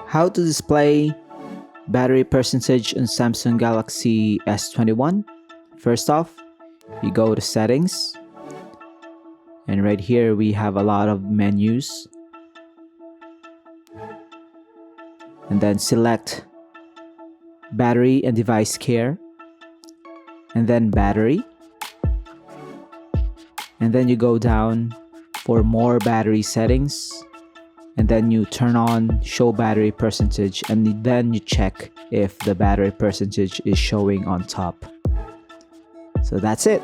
How to display battery percentage on Samsung Galaxy S21. First off, you go to settings, and right here we have a lot of menus, and then select battery and device care, and then battery, and then you go down for more battery settings, and then you turn on show battery percentage, and then you check if the battery percentage is showing on top. So that's it.